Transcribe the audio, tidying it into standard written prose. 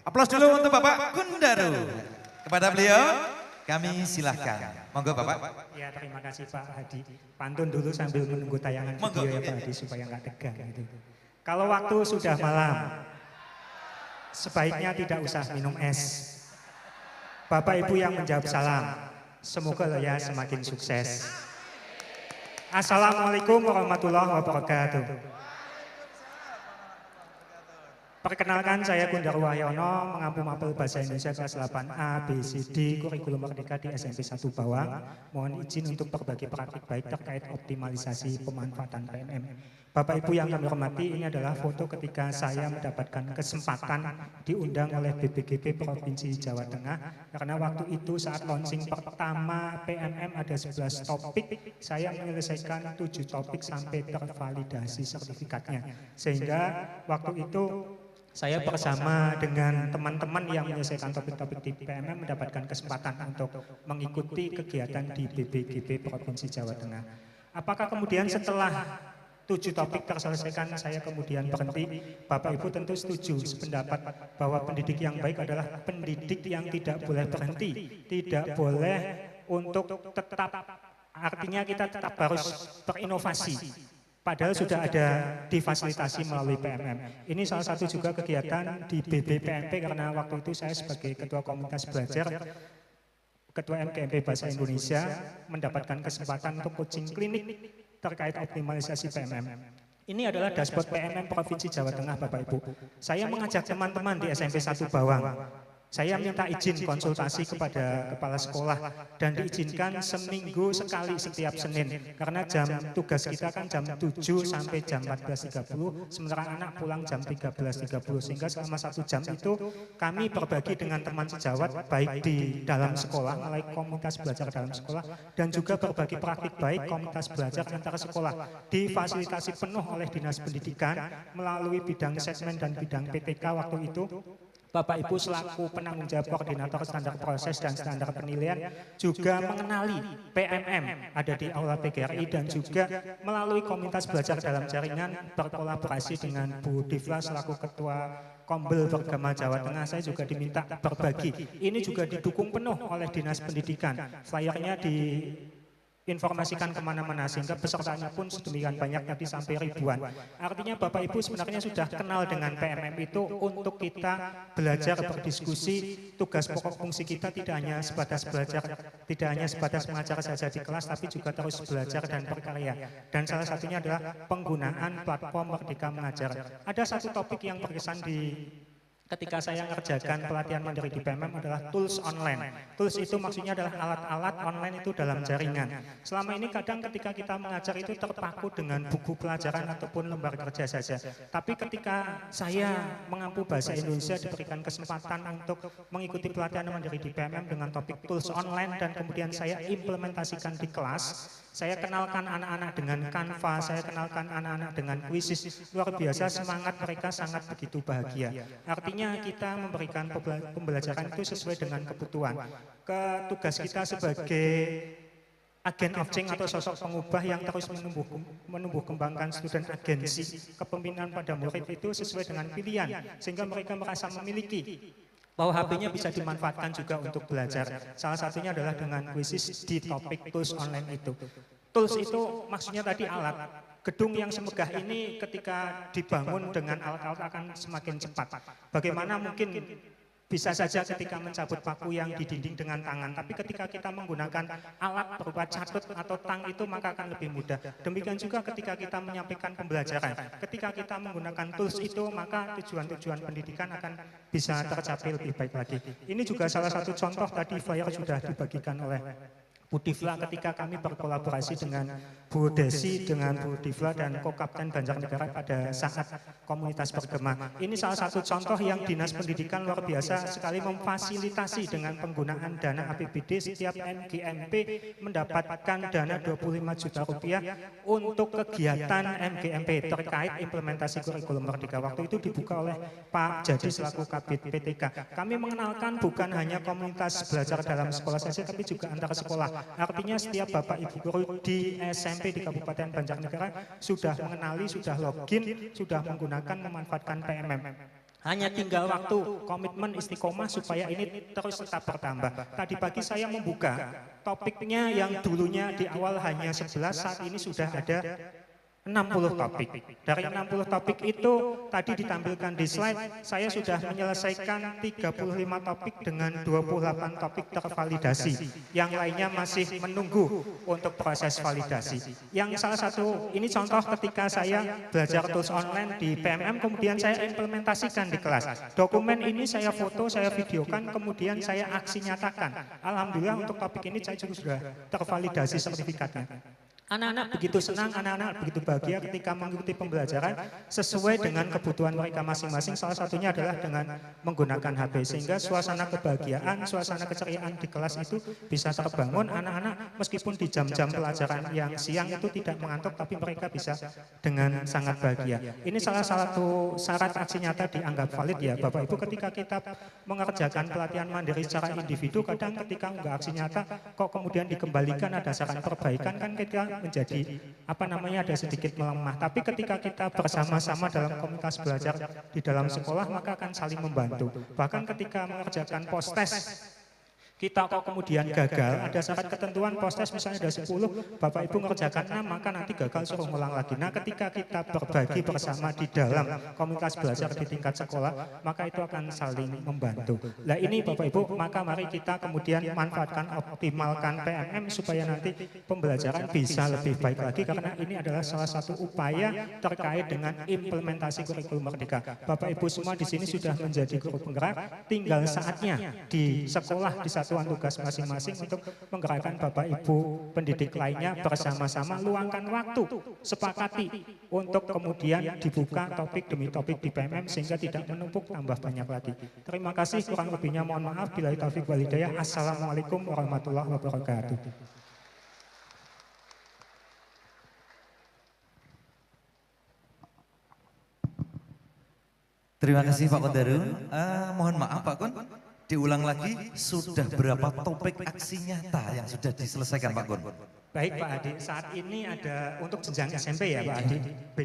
Aplaus dulu untuk Bapak Kundaru. Kepada beliau kami silahkan. Monggo Bapak. Ya, terima kasih Pak Hadi. Pantun dulu sambil menunggu tayangan video ya Pak Hadi supaya nggak tegang gitu. Kalau waktu sudah malam, sebaiknya tidak usah minum es. Bapak Ibu yang menjawab salam, semoga ya semakin sukses. Assalamualaikum warahmatullahi wabarakatuh. Perkenalkan, saya Kundaru Wahyono, mengampu mapel Bahasa Indonesia kelas 8A, B, C, D, Kurikulum Merdeka di SMP 1 Bawang. Mohon izin untuk berbagi praktik baik terkait optimalisasi pemanfaatan PMM. Bapak Ibu yang kami hormati, ini adalah foto ketika saya mendapatkan kesempatan diundang oleh BPGP Provinsi Jawa Tengah. Karena waktu itu saat launching pertama PMM ada 11 topik, saya menyelesaikan 7 topik sampai tervalidasi sertifikatnya. Sehingga waktu itu saya bersama dengan teman-teman yang menyelesaikan topik-topik di PMM mendapatkan kesempatan untuk mengikuti kegiatan di BPGP Provinsi Jawa Tengah. Apakah kemudian setelah 7 topik terselesaikan saya kemudian berhenti? Bapak Ibu tentu setuju sependapat bahwa pendidik yang baik adalah pendidik yang tidak boleh berhenti, tidak boleh untuk tetap, artinya kita tetap harus berinovasi. Padahal sudah ada difasilitasi melalui PMM. Ini salah satu juga kegiatan di BBPMP karena waktu itu saya sebagai Ketua Komunitas Belajar, Ketua MGMP Bahasa Indonesia mendapatkan kesempatan untuk coaching klinik terkait optimalisasi PMM. Ini adalah dashboard PMM Provinsi Jawa Tengah Bapak Ibu. Saya mengajak teman-teman di SMP 1 Bawang. Saya minta izin konsultasi kepada kepala sekolah dan diizinkan seminggu sekali setiap Senin. Karena jam tugas kita kan jam 7 sampai jam 14.30, sementara anak pulang jam 13.30. Sehingga selama 1 jam itu kami berbagi dengan teman sejawat baik di dalam sekolah, mulai komunitas belajar dalam sekolah, dan juga berbagi praktik baik komunitas belajar antar sekolah. Difasilitasi penuh oleh Dinas Pendidikan melalui bidang segmen dan bidang PTK waktu itu. Bapak Ibu selaku penanggung jawab koordinator standar proses dan standar penilaian juga mengenali PMM ada di Aula PGRI dan juga melalui komunitas belajar dalam jaringan berkolaborasi dengan Bu Divla selaku Ketua Kombel Bergama Jawa Tengah. Saya juga diminta berbagi. Ini juga didukung penuh oleh Dinas Pendidikan. Flyernya informasikan kemana-mana sehingga pesertanya pun sedemikian banyak tadi sampai ribuan. Artinya Bapak Ibu sebenarnya sudah kenal dengan PMM itu untuk kita belajar berdiskusi. Tugas pokok fungsi kita tidak hanya sebatas belajar, tidak hanya sebatas mengajar saja di kelas, tapi juga terus belajar dan berkarya. Dan salah satunya adalah penggunaan platform Merdeka Mengajar. Ada satu topik yang berkesan ketika saya mengerjakan pelatihan mandiri di PMM adalah tools online. Tools itu maksudnya adalah alat-alat online itu dalam jaringan. Selama ini kadang ketika kita mengajar itu terpaku dengan buku pelajaran ataupun lembar kerja saja. Tapi ketika saya mengampu bahasa Indonesia diberikan kesempatan untuk mengikuti pelatihan mandiri di PMM dengan topik tools online dan kemudian saya implementasikan di kelas, saya kenalkan anak-anak dengan Canva, saya kenalkan anak-anak dengan Quizzes. Luar biasa semangat mereka sangat begitu bahagia. Artinya kita memberikan pembelajaran itu sesuai dengan kebutuhan. Tugas kita sebagai agen of change atau sosok pengubah yang terus menumbuh kembangkan student agensi kepemimpinan pada murid itu sesuai dengan pilihan. Sehingga mereka merasa memiliki bahwa HP-nya bisa dimanfaatkan juga untuk belajar. Salah satunya adalah dengan Quizzes di topik tools online itu. Tools itu maksudnya tadi alat. Gedung yang semegah ini ketika dibangun dengan alat-alat akan semakin cepat. Bagaimana mungkin bisa saja ketika mencabut paku yang di dinding dengan tangan, tapi ketika kita menggunakan alat berupa catut atau tang itu maka akan lebih mudah. Demikian juga ketika kita menyampaikan pembelajaran, ketika kita menggunakan tools itu maka tujuan-tujuan pendidikan akan bisa tercapai lebih baik lagi. Ini juga salah satu contoh tadi flyer sudah dibagikan oleh Bu Divla ketika kami berkolaborasi dengan Bu Desi, dengan Bu Divla dan Kokapten Banjarnegara pada saat komunitas bergema. Ini salah satu contoh yang Dinas Pendidikan luar biasa sekali memfasilitasi dengan penggunaan dana APBD. Setiap MGMP mendapatkan dana 25 juta rupiah untuk kegiatan MGMP terkait implementasi kurikulum Merdeka. Waktu itu dibuka oleh Pak Jadi selaku Kabid PTK. Kami mengenalkan bukan hanya komunitas belajar dalam sekolah saja, tapi juga antar sekolah. Artinya setiap Bapak Ibu guru di SMP di Kabupaten Banjarnegara sudah mengenali, sudah login, sudah menggunakan, memanfaatkan PMM. Hanya tinggal waktu, komitmen, istiqomah supaya ini terus tetap bertambah. Tadi pagi saya membuka topiknya yang dulunya di awal hanya 11, saat ini sudah ada 60 topik. Dari 60 topik itu tadi ditampilkan di slide, saya sudah menyelesaikan 35 topik dengan 28 topik tervalidasi. Yang lainnya masih menunggu untuk proses validasi. Yang salah satu, ini contoh ketika saya belajar tools online di PMM, kemudian saya implementasikan di kelas. Dokumen ini saya foto, saya videokan, kemudian saya aksi nyatakan. Alhamdulillah untuk topik ini saya juga sudah tervalidasi sertifikatnya. Anak-anak begitu senang, anak-anak begitu bahagia ketika mengikuti pembelajaran sesuai dengan kebutuhan mereka masing-masing. Salah satunya adalah dengan menggunakan HP, sehingga suasana kebahagiaan, suasana keceriaan di kelas itu bisa terbangun. Anak-anak meskipun di jam-jam pelajaran yang siang itu tidak mengantuk, tapi mereka bisa dengan sangat bahagia. Ini salah satu syarat aksi nyata dianggap valid ya Bapak Ibu. Ketika kita mengerjakan pelatihan mandiri secara individu, kadang ketika enggak aksi nyata kok kemudian dikembalikan ada saran perbaikan, kan kita menjadi ada sedikit melemah. Tapi ketika kita bersama-sama dalam komunitas belajar di dalam sekolah, maka akan saling membantu. Bahkan ketika mengerjakan post-test, kita kok kemudian gagal, ada syarat ketentuan post-test misalnya ada 10, Bapak Ibu mengerjakan 6, maka nanti gagal suruh ngulang lagi. Nah ketika kita berbagi bersama di dalam komunitas belajar di tingkat sekolah, maka itu akan saling membantu. Nah ini Bapak Ibu, maka mari kita kemudian manfaatkan, optimalkan PMM supaya nanti pembelajaran bisa lebih baik lagi, karena ini adalah salah satu upaya terkait dengan implementasi kurikulum Merdeka. Bapak Ibu semua di sini sudah menjadi guru penggerak, tinggal saatnya di sekolah, di satuan tugas masing-masing untuk menggerakkan Bapak Ibu pendidik lainnya bersama-sama, luangkan waktu, sepakati untuk kemudian dibuka topik demi topik di PMM sehingga tidak menumpuk tambah banyak lagi. Terima kasih, kurang lebihnya mohon maaf. Billahi taufiq wal hidayah. Assalamualaikum warahmatullahi wabarakatuh. Terima kasih Pak Kondaru. Mohon maaf Pak Kun, diulang lagi, sudah berapa topik aksi nyata yang sudah diselesaikan Pak Kun? Baik Pak Adi, saat ini ada untuk jenjang SMP ya Pak Adi. Beda